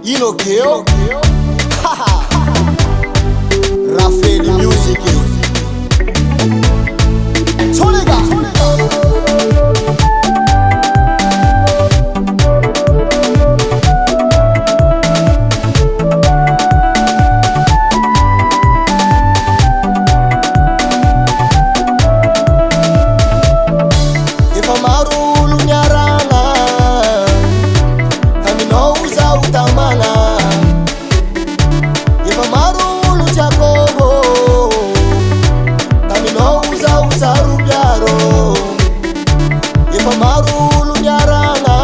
Inokeo Rafeli Music Tolega Efa maro olo niaragna aminao zaho tamagna. Efa maro olo tiakoho aminao zaho sarobiaro. Efa maro olo niaragna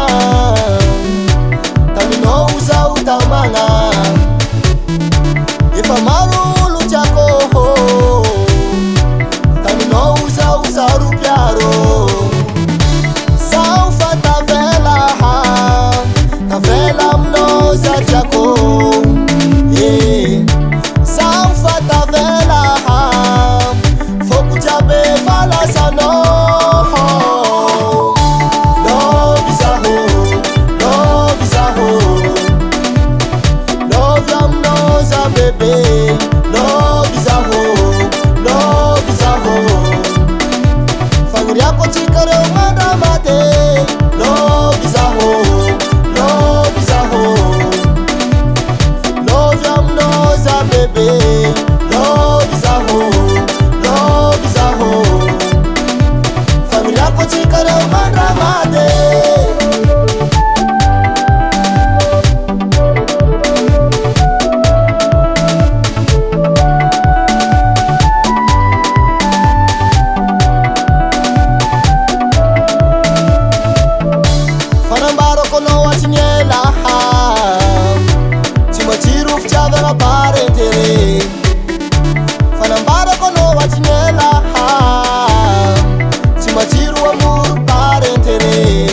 aminao zaho tamagna. Efa maro olo tiakoho aminao zaho sarobiaro. Tavela mno za chako Saufa tavela Foku jabe vala sano Love is a hoe, love is a hoe Love ya mno za bebe Love is a hoe, love is a hoe Fangiri yako chikare umanda mate Love is a hoe baby, love is a hoe, love is a hoe. Familia yako chikare umanda mate. Fanambaro kono watinyela Chimachiru fchavela parentere Fanambaro kono watinyela Chimachiru amuru parentere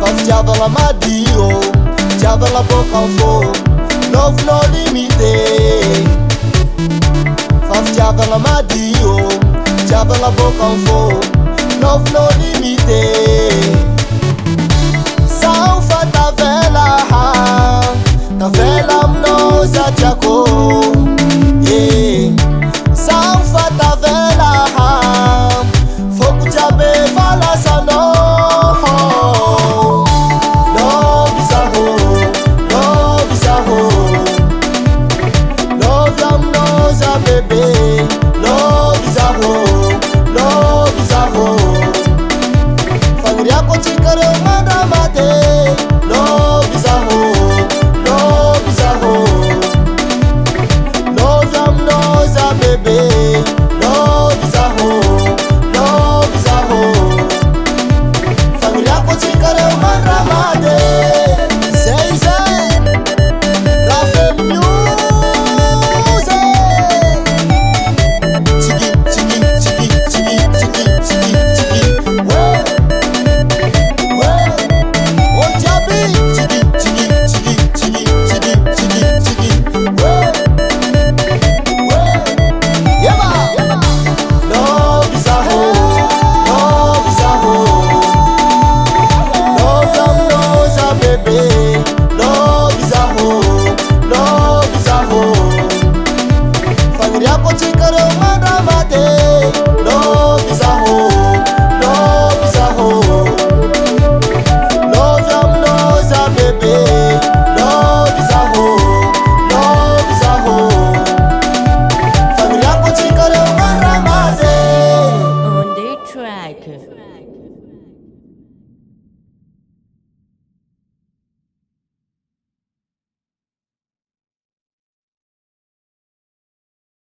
Fafchavela madio Chavela bokanfo Love no limite Fafchavela madio Chavela bokanfo Love no limite Saufa tavela mno za chako Saufa